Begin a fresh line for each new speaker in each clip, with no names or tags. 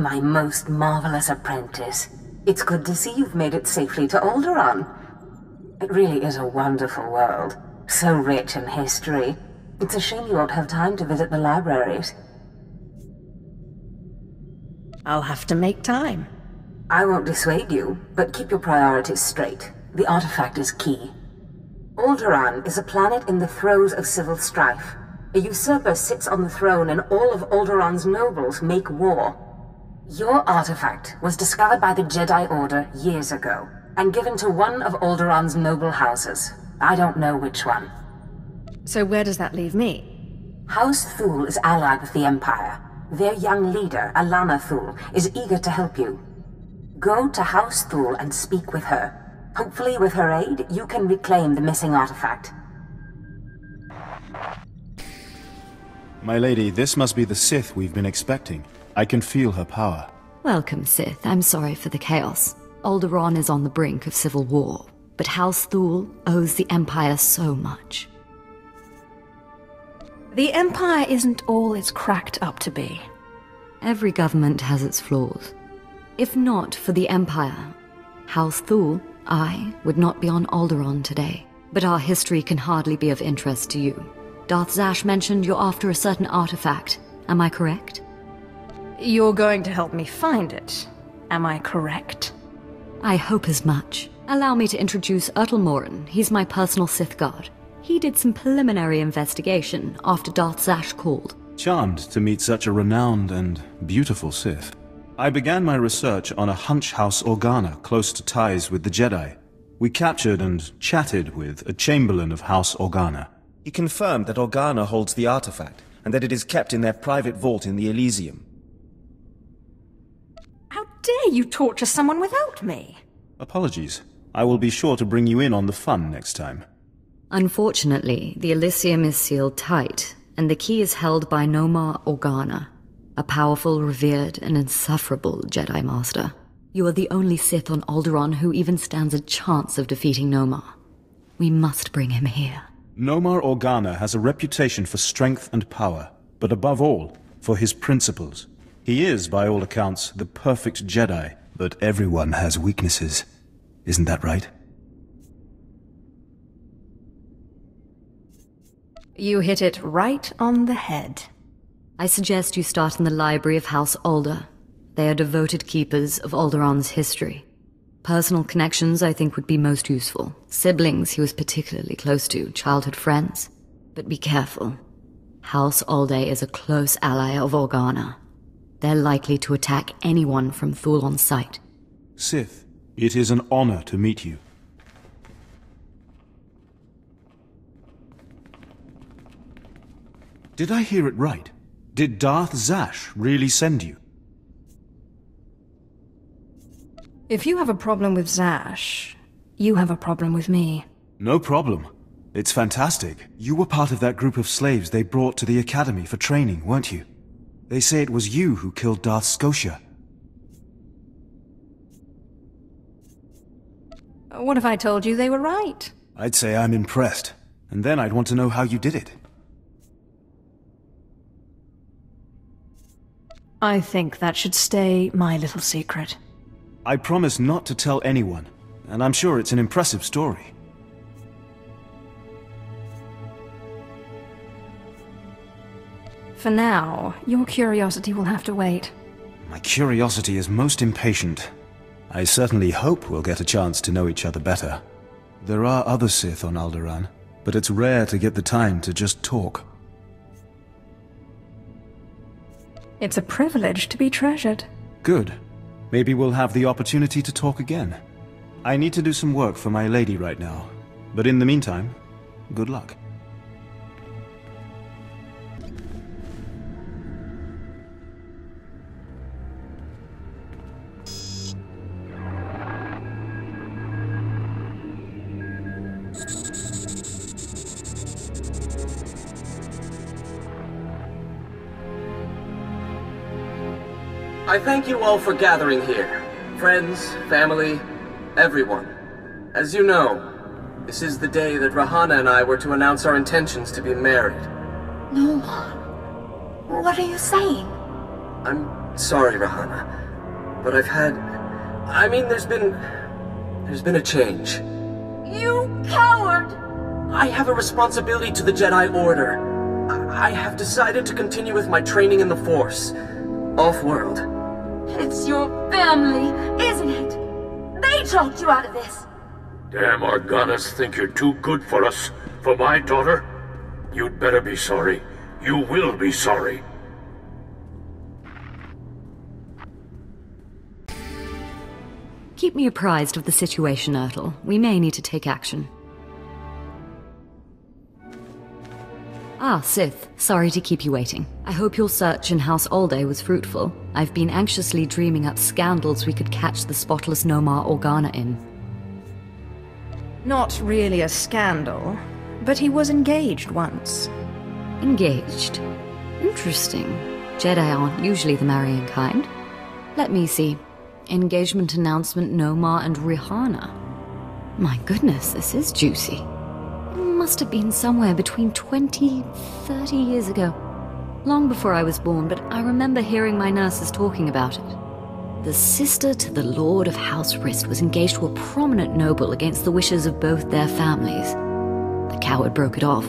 My most marvelous apprentice. It's good to see you've made it safely to Alderaan. It really is a wonderful world. So rich in history. It's a shame you won't have time to visit the libraries.
I'll have to make time.
I won't dissuade you, but keep your priorities straight. The artifact is key. Alderaan is a planet in the throes of civil strife. A usurper sits on the throne and all of Alderaan's nobles make war. Your artifact was discovered by the Jedi Order years ago, and given to one of Alderaan's noble houses. I don't know which one.
So where does that leave me?
House Thul is allied with the Empire. Their young leader, Alana Thul, is eager to help you. Go to House Thul and speak with her. Hopefully with her aid, you can reclaim the missing artifact.
My lady, this must be the Sith we've been expecting. I can feel her power.
Welcome, Sith. I'm sorry for the chaos. Alderaan is on the brink of civil war, but House Thul owes the Empire so much.
The Empire isn't all it's cracked up to be.
Every government has its flaws. If not for the Empire, House Thul, I would not be on Alderaan today. But our history can hardly be of interest to you. Darth Zash mentioned you're after a certain artifact. Am I correct?
You're going to help me find it. Am I correct?
I hope as much. Allow me to introduce Ertelmorin. He's my personal Sith guard. He did some preliminary investigation after Darth Zash called.
Charmed to meet such a renowned and beautiful Sith. I began my research on a Hunch House Organa close to ties with the Jedi. We captured and chatted with a Chamberlain of House Organa.
He confirmed that Organa holds the artifact, and that it is kept in their private vault in the Elysium.
How dare you torture someone without me?
Apologies. I will be sure to bring you in on the fun next time.
Unfortunately, the Elysium is sealed tight, and the key is held by Nomar Organa, a powerful, revered, and insufferable Jedi Master. You are the only Sith on Alderaan who even stands a chance of defeating Nomar. We must bring him here.
Nomar Organa has a reputation for strength and power, but above all, for his principles. He is, by all accounts, the perfect Jedi, but everyone has weaknesses. Isn't that right?
You hit it right on the head.
I suggest you start in the library of House Alder. They are devoted keepers of Alderaan's history. Personal connections, I think, would be most useful. Siblings he was particularly close to, childhood friends. But be careful. House Alde is a close ally of Organa. They're likely to attack anyone from Thul on sight.
Sith, it is an honor to meet you. Did I hear it right? Did Darth Zash really send you?
If you have a problem with Zash, you have a problem with me.
No problem. It's fantastic. You were part of that group of slaves they brought to the Academy for training, weren't you? They say it was you who killed Darth Scotia.
What if I told you they were right?
I'd say I'm impressed. And then I'd want to know how you did it.
I think that should stay my little secret.
I promise not to tell anyone, and I'm sure it's an impressive story.
For now, your curiosity will have to wait.
My curiosity is most impatient. I certainly hope we'll get a chance to know each other better. There are other Sith on Alderaan, but it's rare to get the time to just talk.
It's a privilege to be treasured.
Good. Maybe we'll have the opportunity to talk again. I need to do some work for my lady right now, but in the meantime, good luck.
I thank you all for gathering here. Friends, family, everyone. As you know, this is the day that Rahana and I were to announce our intentions to be married.
No. What are you saying?
I'm Sorry, Rahana. But there's been a change.
You coward!
I have a responsibility to the Jedi Order. I have decided to continue with my training in the Force. Off-world.
It's your family, isn't it? They talked you out of this.
Damn Organas think you're too good for us. For my daughter? You'd better be sorry. You will be sorry.
Keep me apprised of the situation, Ertl. We may need to take action. Ah, Sith. Sorry to keep you waiting. I hope your search in House Alde was fruitful. I've been anxiously dreaming up scandals we could catch the spotless Nomar Organa in.
Not really a scandal, but he was engaged once.
Engaged? Interesting. Jedi aren't usually the marrying kind. Let me see. Engagement announcement Nomar and Rihana. My goodness, this is juicy. It must have been somewhere between 20, 30 years ago. Long before I was born, but I remember hearing my nurses talking about it. The sister to the Lord of House Rist was engaged to a prominent noble against the wishes of both their families. The coward broke it off.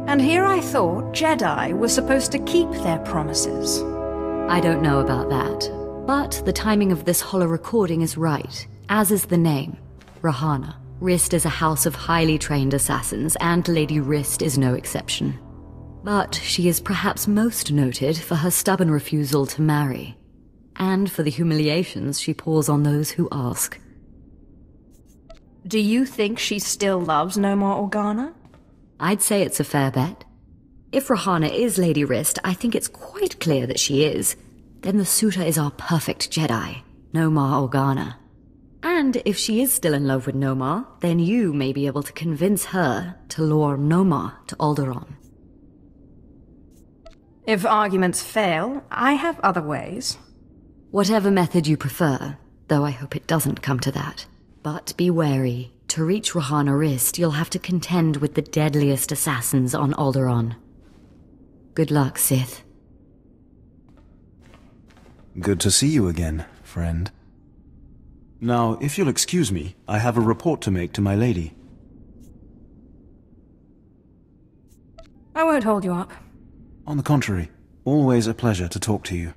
And here I thought Jedi were supposed to keep their promises.
I don't know about that. But the timing of this holo recording is right, as is the name, Rahana. Rist is a house of highly trained assassins, and Lady Rist is no exception. But she is perhaps most noted for her stubborn refusal to marry, and for the humiliations she pours on those who ask.
Do you think she still loves Nomar Organa?
I'd say it's a fair bet. If Rahana is Lady Rist, I think it's quite clear that she is. Then the Swtor is our perfect Jedi, Nomar Organa. And if she is still in love with Nomar, then you may be able to convince her to lure Nomar to Alderaan.
If arguments fail, I have other ways.
Whatever method you prefer, though I hope it doesn't come to that. But be wary. To reach Rahana Rist, you'll have to contend with the deadliest assassins on Alderaan. Good luck, Sith.
Good to see you again, friend. Now, if you'll excuse me, I have a report to make to my lady.
I won't hold you up.
On the contrary, always a pleasure to talk to you.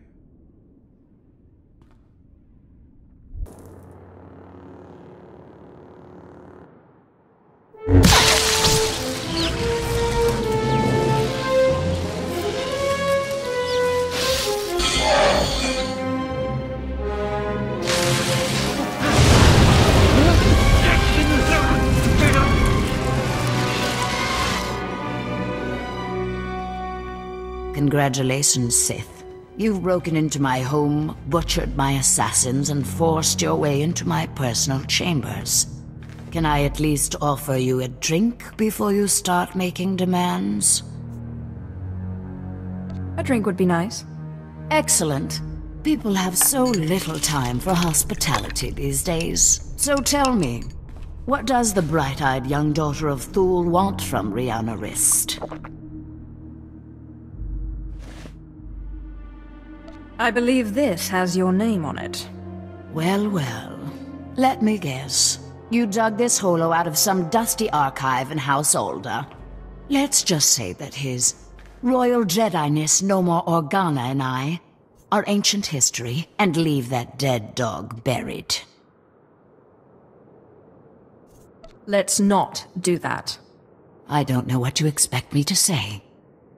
Congratulations, Sith. You've broken into my home, butchered my assassins, and forced your way into my personal chambers. Can I at least offer you a drink before you start making demands?
A drink would be nice.
Excellent. People have so little time for hospitality these days. So tell me, what does the bright-eyed young daughter of Thule want from Rahana Rist?
I believe this has your name on it.
Well, well. Let me guess. You dug this holo out of some dusty archive in House Alda. Let's just say that his Royal Jedi-ness Nomar Organa and I are ancient history, and leave that dead dog buried.
Let's not do that.
I don't know what you expect me to say.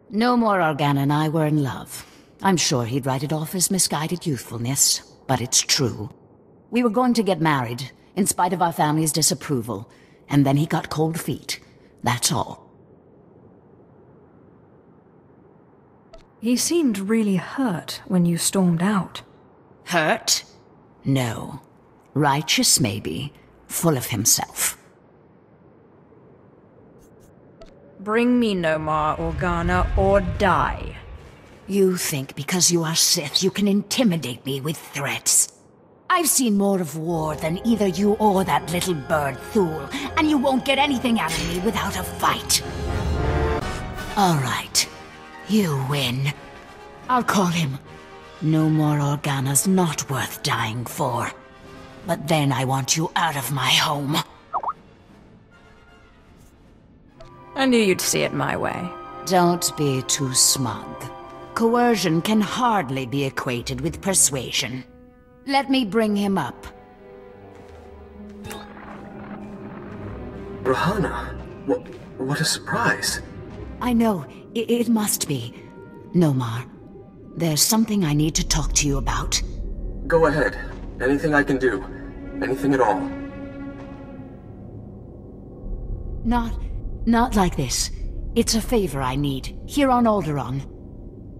Nomar Organa and I were in love. I'm sure he'd write it off as misguided youthfulness, but it's true. We were going to get married, in spite of our family's disapproval, and then he got cold feet. That's all.
He seemed really hurt when you stormed out.
Hurt? No. Righteous, maybe. Full of himself.
Bring me Nomar Organa or die.
You think because you are Sith you can intimidate me with threats. I've seen more of war than either you or that little bird Thule, and you won't get anything out of me without a fight. All right. You win. I'll call him No more Organa's not worth dying for. But then I want you out of my home.
I knew you'd see it my way.
Don't be too smug. Coercion can hardly be equated with persuasion. Let me bring him up.
Rahana, what a surprise.
I know, it must be. Nomar, there's something I need to talk to you about.
Go ahead. Anything I can do. Anything at all.
Not like this. It's a favor I need, here on Alderaan.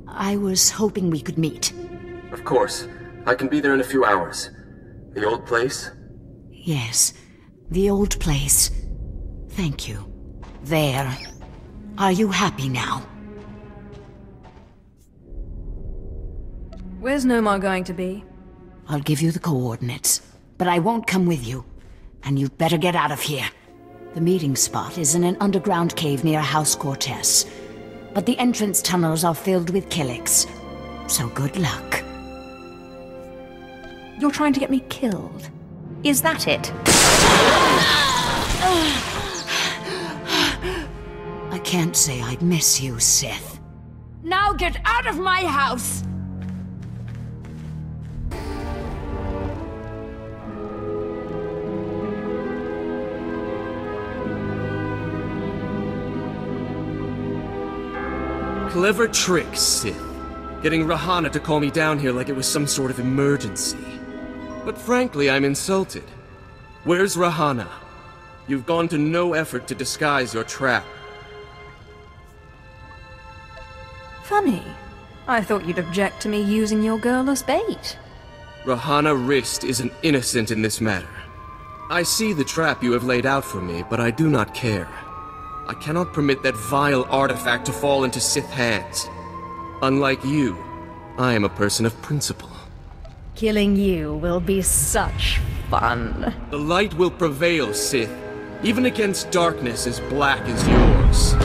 I was hoping we could meet.
Of course. I can be there in a few hours. The old place?
Yes, the old place. Thank you. There. Are you happy now?
Where's Nomar going to be?
I'll give you the coordinates, but I won't come with you. And you'd better get out of here. The meeting spot is in an underground cave near House Cortez. But the entrance tunnels are filled with Killiks. So good luck.
You're trying to get me killed. Is that it?
I can't say I'd miss you, Sith. Now get out of my house!
Clever trick, Sith. Getting Rahana to call me down here like it was some sort of emergency. But frankly, I'm insulted. Where's Rahana? You've gone to no effort to disguise your trap.
Funny. I thought you'd object to me using your girl as bait.
Rahana Rist isn't innocent in this matter. I see the trap you have laid out for me, but I do not care. I cannot permit that vile artifact to fall into Sith hands. Unlike you, I am a person of principle.
Killing you will be such fun.
The light will prevail, Sith, even against darkness as black as yours.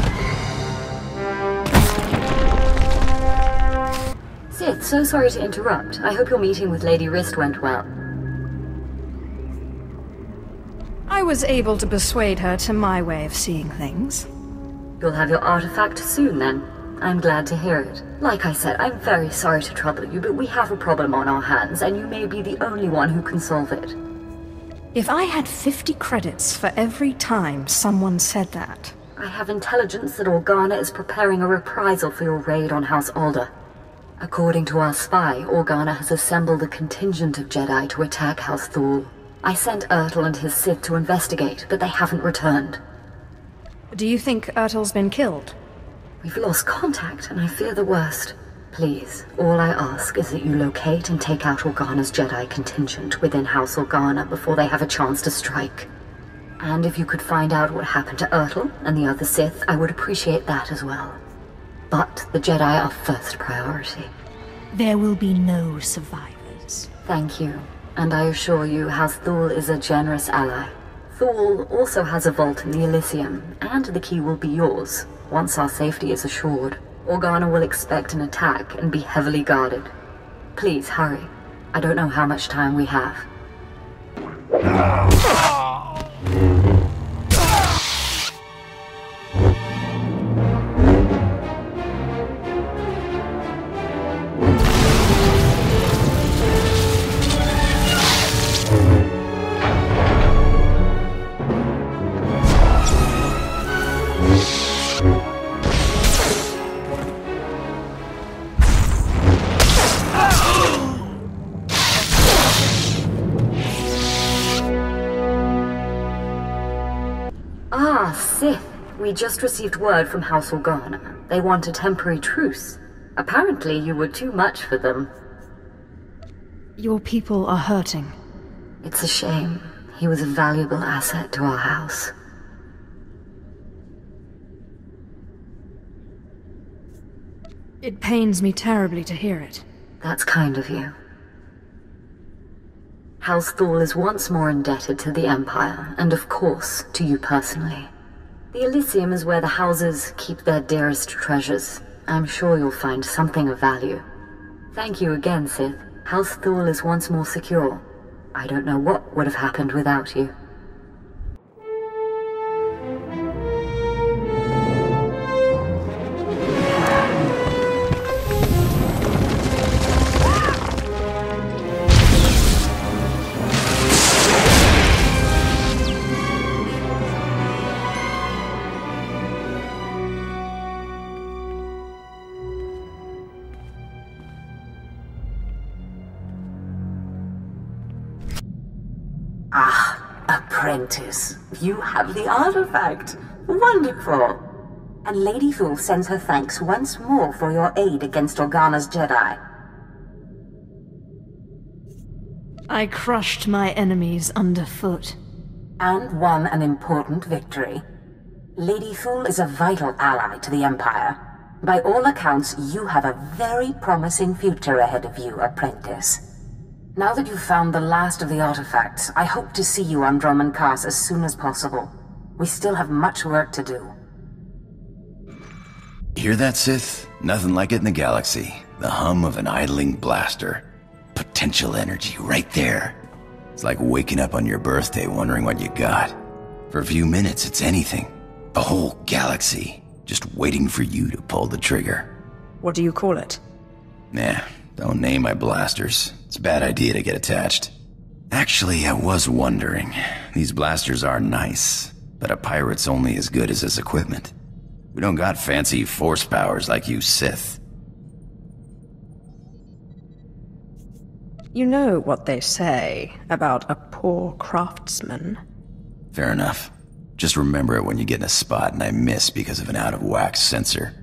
Sith, so sorry to interrupt. I hope your meeting with Lady Rist went well.
I was able to persuade her to my way of seeing things.
You'll have your artifact soon, then. I'm glad to hear it. Like I said, I'm very sorry to trouble you, but we have a problem on our hands, and you may be the only one who can solve it.
If I had 50 credits for every time someone said that...
I have intelligence that Organa is preparing a reprisal for your raid on House Alder. According to our spy, Organa has assembled a contingent of Jedi to attack House Thul. I sent Ertl and his Sith to investigate, but they haven't returned.
Do you think Ertl's been killed?
We've lost contact, and I fear the worst. Please, all I ask is that you locate and take out Organa's Jedi contingent within House Organa before they have a chance to strike. And if you could find out what happened to Ertl and the other Sith, I would appreciate that as well. But the Jedi are first priority.
There will be no survivors.
Thank you. And I assure you, House Thul is a generous ally. Thul also has a vault in the Elysium, and the key will be yours, once our safety is assured. Organa will expect an attack and be heavily guarded. Please, hurry. I don't know how much time we have. Sith, we just received word from House Organa. They want a temporary truce. Apparently you were too much for them.
Your people are hurting.
It's a shame. He was a valuable asset to our house.
It pains me terribly to hear it.
That's kind of you. House Thul is once more indebted to the Empire, and of course, to you personally. The Elysium is where the houses keep their dearest treasures. I'm sure you'll find something of value. Thank you again, Sith. House Thule is once more secure. I don't know what would have happened without you. Apprentice, you have the artifact. Wonderful. And Lady Thule sends her thanks once more for your aid against Organa's Jedi.
I crushed my enemies underfoot.
And won an important victory. Lady Thule is a vital ally to the Empire. By all accounts, you have a very promising future ahead of you, Apprentice. Now that you've found the last of the artifacts, I hope to see you on Dromund Kaas as soon as possible. We still have much work to do.
Hear that, Sith? Nothing like it in the galaxy. The hum of an idling blaster. Potential energy right there. It's like waking up on your birthday wondering what you got. For a few minutes, it's anything. A whole galaxy, just waiting for you to pull the trigger.
What do you call it?
Nah, don't name my blasters. It's a bad idea to get attached. Actually, I was wondering. These blasters are nice, but a pirate's only as good as his equipment. We don't got fancy force powers like you Sith.
You know what they say about a poor craftsman.
Fair enough. Just remember it when you get in a spot and I miss because of an out-of-whack sensor.